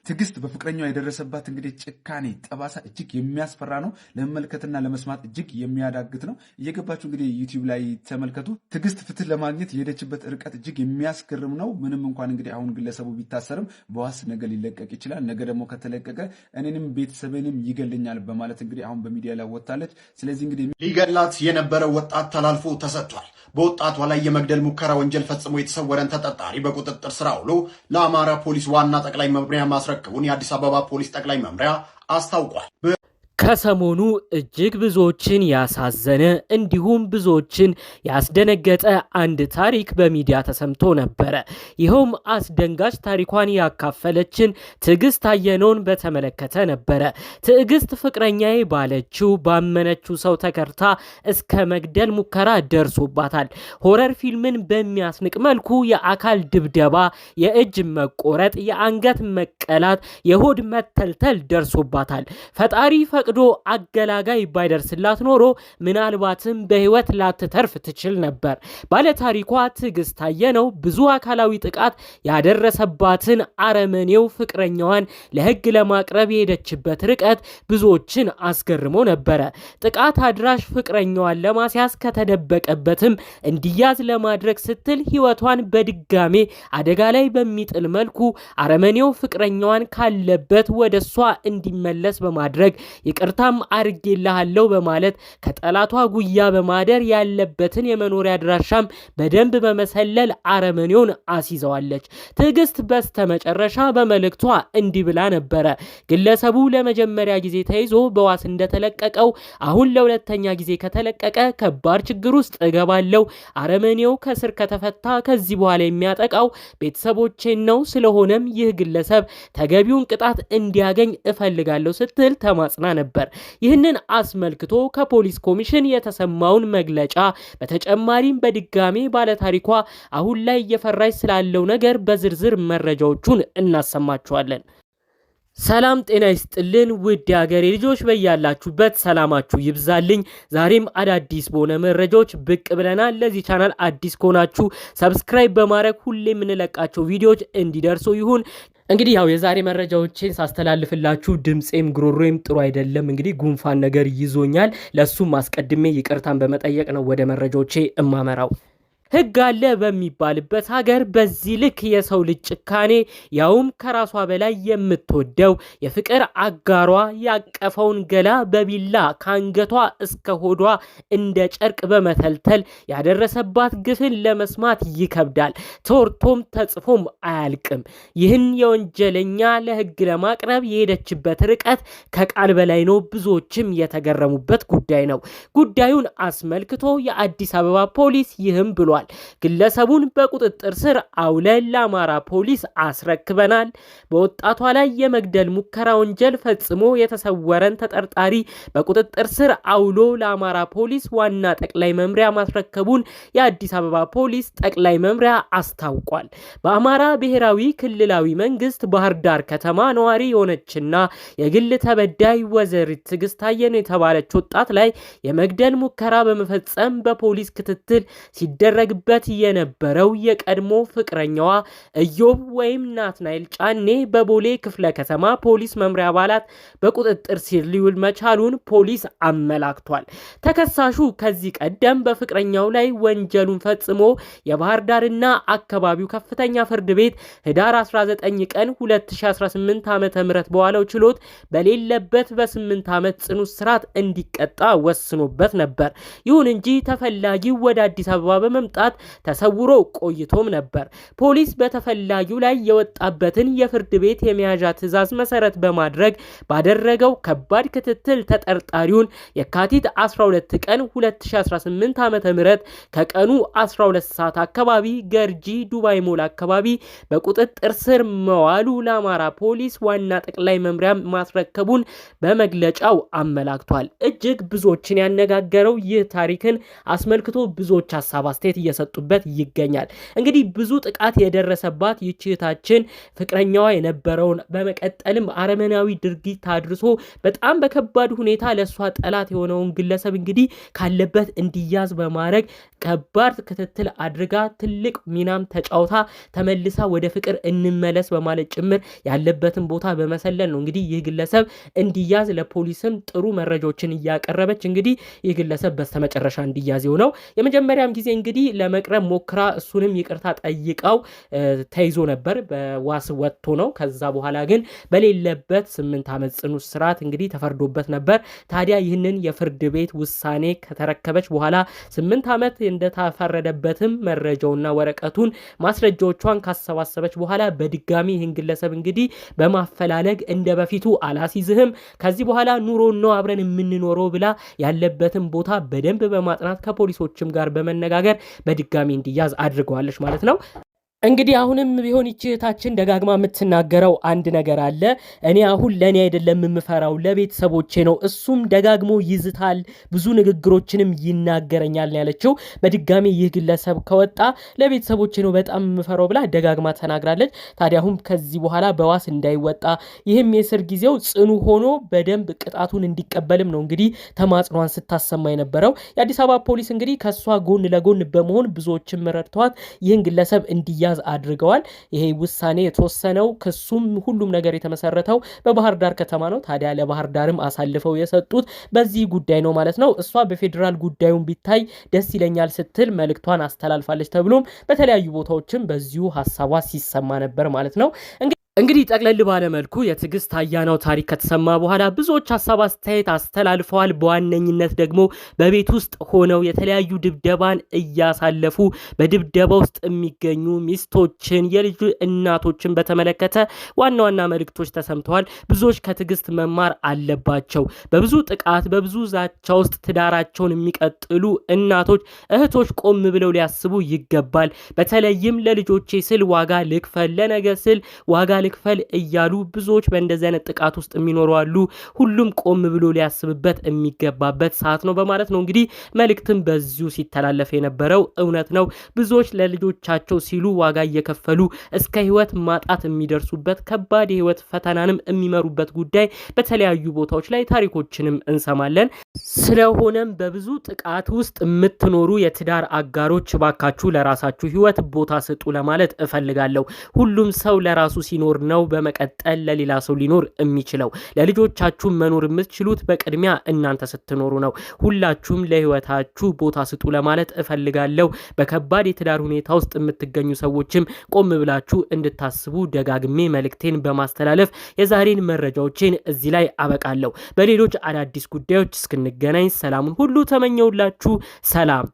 ትዕግስት በፍቅረኛዋ የደረሰባት እንግዲህ ጭካኔ ጠባሳ እጅግ የሚያስፈራ ነው። ለመመልከትና ለመስማት እጅግ የሚያዳግት ነው። እየገባችሁ እንግዲህ ዩቲዩብ ላይ ተመልከቱ። ትዕግስት ፍትህ ለማግኘት የሄደችበት ርቀት እጅግ የሚያስገርም ነው። ምንም እንኳን እንግዲህ አሁን ግለሰቡ ቢታሰርም በዋስ ነገ ሊለቀቅ ይችላል። ነገ ደግሞ ከተለቀቀ እኔንም ቤተሰብንም ይገልኛል በማለት እንግዲህ አሁን በሚዲያ ላይ ወጣለች። ስለዚህ እንግዲህ ሊገላት የነበረው ወጣት ተላልፎ ተሰጥቷል። በወጣቷ ላይ የመግደል ሙከራ ወንጀል ፈጽሞ የተሰወረን ተጠርጣሪ በቁጥጥር ስር አውሎ ለአማራ ፖሊስ ዋና ጠቅላይ መምሪያ ማስረከቡን የአዲስ አበባ ፖሊስ ጠቅላይ መምሪያ አስታውቋል። ከሰሞኑ እጅግ ብዙዎችን ያሳዘነ እንዲሁም ብዙዎችን ያስደነገጠ አንድ ታሪክ በሚዲያ ተሰምቶ ነበረ። ይኸውም አስደንጋጭ ታሪኳን ያካፈለችን ትዕግስት አየነውን በተመለከተ ነበረ። ትዕግስት ፍቅረኛዬ ባለችው ባመነችው ሰው ተከርታ እስከ መግደል ሙከራ ደርሶባታል። ሆረር ፊልምን በሚያስንቅ መልኩ የአካል ድብደባ፣ የእጅ መቆረጥ፣ የአንገት መቀላት፣ የሆድ መተልተል ደርሶባታል። ፈጣሪ ፈቅዶ አገላጋይ ባይደርስላት ኖሮ ምናልባትም በህይወት ላትተርፍ ትችል ነበር። ባለታሪኳ ትዕግስት አየነው ብዙ አካላዊ ጥቃት ያደረሰባትን አረመኔው ፍቅረኛዋን ለህግ ለማቅረብ የሄደችበት ርቀት ብዙዎችን አስገርሞ ነበረ። ጥቃት አድራሽ ፍቅረኛዋን ለማስያዝ ከተደበቀበትም እንዲያዝ ለማድረግ ስትል ህይወቷን በድጋሜ አደጋ ላይ በሚጥል መልኩ አረመኔው ፍቅረኛዋን ካለበት ወደሷ እንዲመለስ በማድረግ ይቅርታም አርጌልሃለሁ በማለት ከጠላቷ ጉያ በማደር ያለበትን የመኖሪያ አድራሻም በደንብ በመሰለል አረመኔውን አስይዘዋለች። ትዕግስት በስተመጨረሻ በመልእክቷ እንዲህ ብላ ነበረ። ግለሰቡ ለመጀመሪያ ጊዜ ተይዞ በዋስ እንደተለቀቀው አሁን ለሁለተኛ ጊዜ ከተለቀቀ ከባድ ችግር ውስጥ እገባለሁ። አረመኔው ከስር ከተፈታ ከዚህ በኋላ የሚያጠቃው ቤተሰቦቼን ነው። ስለሆነም ይህ ግለሰብ ተገቢውን ቅጣት እንዲያገኝ እፈልጋለሁ ስትል ተማጽና ነበር። ይህንን አስመልክቶ ከፖሊስ ኮሚሽን የተሰማውን መግለጫ በተጨማሪም በድጋሜ ባለታሪኳ አሁን ላይ እየፈራች ስላለው ነገር በዝርዝር መረጃዎቹን እናሰማችኋለን። ሰላም ጤና ይስጥልን ውድ የሀገሬ ልጆች፣ በያላችሁበት ሰላማችሁ ይብዛልኝ። ዛሬም አዳዲስ በሆነ መረጃዎች ብቅ ብለናል። ለዚህ ቻናል አዲስ ከሆናችሁ ሰብስክራይብ በማድረግ ሁሌ የምንለቃቸው ቪዲዮዎች እንዲደርሱ ይሁን። እንግዲህ ያው የዛሬ መረጃዎችን ሳስተላልፍላችሁ ድምጼም ግሮሮም ጥሩ አይደለም። እንግዲህ ጉንፋን ነገር ይዞኛል። ለሱም አስቀድሜ ይቅርታን በመጠየቅ ነው ወደ መረጃዎቼ እማመራው። ህግ አለ በሚባልበት ሀገር በዚህ ልክ የሰው ልጅ ጭካኔ ያውም ከራሷ በላይ የምትወደው የፍቅር አጋሯ ያቀፈውን ገላ በቢላ ካንገቷ እስከ ሆዷ እንደ ጨርቅ በመተልተል ያደረሰባት ግፍን ለመስማት ይከብዳል። ተወርቶም ተጽፎም አያልቅም። ይህን የወንጀለኛ ለህግ ለማቅረብ የሄደችበት ርቀት ከቃል በላይ ነው። ብዙዎችም የተገረሙበት ጉዳይ ነው። ጉዳዩን አስመልክቶ የአዲስ አበባ ፖሊስ ይህም ብሏል። ግለሰቡን በቁጥጥር ስር አውለን ለአማራ ፖሊስ አስረክበናል። በወጣቷ ላይ የመግደል ሙከራ ወንጀል ፈጽሞ የተሰወረን ተጠርጣሪ በቁጥጥር ስር አውሎ ለአማራ ፖሊስ ዋና ጠቅላይ መምሪያ ማስረከቡን የአዲስ አበባ ፖሊስ ጠቅላይ መምሪያ አስታውቋል። በአማራ ብሔራዊ ክልላዊ መንግስት ባህር ዳር ከተማ ነዋሪ የሆነችና የግል ተበዳይ ወይዘሪት ትዕግስት አየነው የተባለች ወጣት ላይ የመግደል ሙከራ በመፈጸም በፖሊስ ክትትል ሲደረግ በት የነበረው የቀድሞ ፍቅረኛዋ ኢዮብ ወይም ናትናኤል ጫኔ በቦሌ ክፍለ ከተማ ፖሊስ መምሪያ አባላት በቁጥጥር ስር ሊውል መቻሉን ፖሊስ አመላክቷል። ተከሳሹ ከዚህ ቀደም በፍቅረኛው ላይ ወንጀሉን ፈጽሞ የባህር ዳርና አካባቢው ከፍተኛ ፍርድ ቤት ህዳር 19 ቀን 2018 ዓ.ም በዋለው ችሎት በሌለበት በ8 ዓመት ጽኑ እስራት እንዲቀጣ ወስኖበት ነበር። ይሁን እንጂ ተፈላጊው ወደ አዲስ አበባ በመምጣት ተሰውሮ ቆይቶም ነበር። ፖሊስ በተፈላጊው ላይ የወጣበትን የፍርድ ቤት የመያዣ ትዕዛዝ መሰረት በማድረግ ባደረገው ከባድ ክትትል ተጠርጣሪውን የካቲት 12 ቀን 2018 ዓ.ም ከቀኑ 12 ሰዓት አካባቢ ገርጂ ዱባይ ሞል አካባቢ በቁጥጥር ስር መዋሉ ለአማራ ፖሊስ ዋና ጠቅላይ መምሪያ ማስረከቡን በመግለጫው አመላክቷል። እጅግ ብዙዎችን ያነጋገረው ይህ ታሪክን አስመልክቶ ብዙዎች ሀሳብ አስተያየት እየሰጡበት ይገኛል። እንግዲህ ብዙ ጥቃት የደረሰባት ይህችታችን ፍቅረኛዋ የነበረውን በመቀጠልም አረመናዊ ድርጊት አድርሶ በጣም በከባድ ሁኔታ ለሷ ጠላት የሆነውን ግለሰብ እንግዲህ ካለበት እንዲያዝ በማድረግ ከባድ ክትትል አድርጋ ትልቅ ሚናም ተጫውታ ተመልሳ ወደ ፍቅር እንመለስ በማለት ጭምር ያለበትን ቦታ በመሰለል ነው እንግዲህ ይህ ግለሰብ እንዲያዝ ለፖሊስም ጥሩ መረጃዎችን እያቀረበች እንግዲህ ይህ ግለሰብ በስተመጨረሻ እንዲያዝ ነው። የመጀመሪያም ጊዜ እንግዲህ ለመቅረብ ሞክራ እሱንም ይቅርታ ጠይቀው ተይዞ ነበር። በዋስ ወጥቶ ነው። ከዛ በኋላ ግን በሌለበት 8 ዓመት ጽኑ እስራት እንግዲህ ተፈርዶበት ነበር። ታዲያ ይህንን የፍርድ ቤት ውሳኔ ከተረከበች በኋላ 8 ዓመት እንደተፈረደበትም መረጃውና ወረቀቱን ማስረጃዎቿን ካሰባሰበች በኋላ በድጋሚ ይህን ግለሰብ እንግዲህ በማፈላለግ እንደ በፊቱ አላሲዝህም፣ ከዚህ በኋላ ኑሮ ነው አብረን የምንኖረው ብላ ያለበትን ቦታ በደንብ በማጥናት ከፖሊሶችም ጋር በመነጋገር በድጋሚ እንዲያዝ አድርገዋለች ማለት ነው። እንግዲህ አሁንም ቢሆን ይችታችን ደጋግማ የምትናገረው አንድ ነገር አለ። እኔ አሁን ለኔ አይደለም የምፈራው ለቤተሰቦቼ ነው። እሱም ደጋግሞ ይዝታል፣ ብዙ ንግግሮችንም ይናገረኛል ያለችው። በድጋሚ ይህ ግለሰብ ከወጣ ለቤተሰቦቼ ነው በጣም የምፈራው ብላ ደጋግማ ተናግራለች። ታዲያ አሁን ከዚህ በኋላ በዋስ እንዳይወጣ ይህም የእስር ጊዜው ጽኑ ሆኖ በደንብ ቅጣቱን እንዲቀበልም ነው እንግዲህ ተማጽኗን ስታሰማ የነበረው። የአዲስ አበባ ፖሊስ እንግዲህ ከሷ ጎን ለጎን በመሆን ብዙዎችን መረድተዋት ይህን ግለሰብ እንዲያዝ አድርገዋል። ይሄ ውሳኔ የተወሰነው ክሱም ሁሉም ነገር የተመሰረተው በባህር ዳር ከተማ ነው። ታዲያ ለባህር ዳርም አሳልፈው የሰጡት በዚህ ጉዳይ ነው ማለት ነው። እሷ በፌዴራል ጉዳዩን ቢታይ ደስ ይለኛል ስትል መልእክቷን አስተላልፋለች ተብሎም በተለያዩ ቦታዎችም በዚሁ ሐሳቧ ሲሰማ ነበር ማለት ነው። እንግዲህ ጠቅለል ባለ መልኩ የትዕግስት አያናው ታሪክ ከተሰማ በኋላ ብዙዎች ሀሳብ አስተያየት አስተላልፈዋል። በዋነኝነት ደግሞ በቤት ውስጥ ሆነው የተለያዩ ድብደባን እያሳለፉ በድብደባ ውስጥ የሚገኙ ሚስቶችን፣ የልጅ እናቶችን በተመለከተ ዋና ዋና መልእክቶች ተሰምተዋል። ብዙዎች ከትዕግስት መማር አለባቸው። በብዙ ጥቃት በብዙ ዛቻ ውስጥ ትዳራቸውን የሚቀጥሉ እናቶች፣ እህቶች ቆም ብለው ሊያስቡ ይገባል። በተለይም ለልጆቼ ስል ዋጋ ልክፈል፣ ለነገ ስል ዋጋ ልክፈል እያሉ ብዙዎች በእንደዚህ አይነት ጥቃት ውስጥ የሚኖሩ አሉ። ሁሉም ቆም ብሎ ሊያስብበት የሚገባበት ሰዓት ነው በማለት ነው እንግዲህ መልእክትም በዚሁ ሲተላለፍ የነበረው። እውነት ነው። ብዙዎች ለልጆቻቸው ሲሉ ዋጋ እየከፈሉ እስከ ህይወት ማጣት የሚደርሱበት ከባድ የህይወት ፈተናንም የሚመሩበት ጉዳይ በተለያዩ ቦታዎች ላይ ታሪኮችንም እንሰማለን። ስለሆነም በብዙ ጥቃት ውስጥ የምትኖሩ የትዳር አጋሮች ባካችሁ ለራሳችሁ ህይወት ቦታ ስጡ ለማለት እፈልጋለሁ። ሁሉም ሰው ለራሱ ሲኖር ነው በመቀጠል ለሌላ ሰው ሊኖር የሚችለው። ለልጆቻችሁ መኖር የምትችሉት በቅድሚያ እናንተ ስትኖሩ ነው። ሁላችሁም ለህይወታችሁ ቦታ ስጡ ለማለት እፈልጋለሁ። በከባድ የትዳር ሁኔታ ውስጥ የምትገኙ ሰዎችም ቆም ብላችሁ እንድታስቡ ደጋግሜ መልእክቴን በማስተላለፍ የዛሬን መረጃዎችን እዚህ ላይ አበቃለሁ። በሌሎች አዳዲስ ጉዳዮች እስክንገናኝ ሰላሙን ሁሉ ተመኘውላችሁ። ሰላም።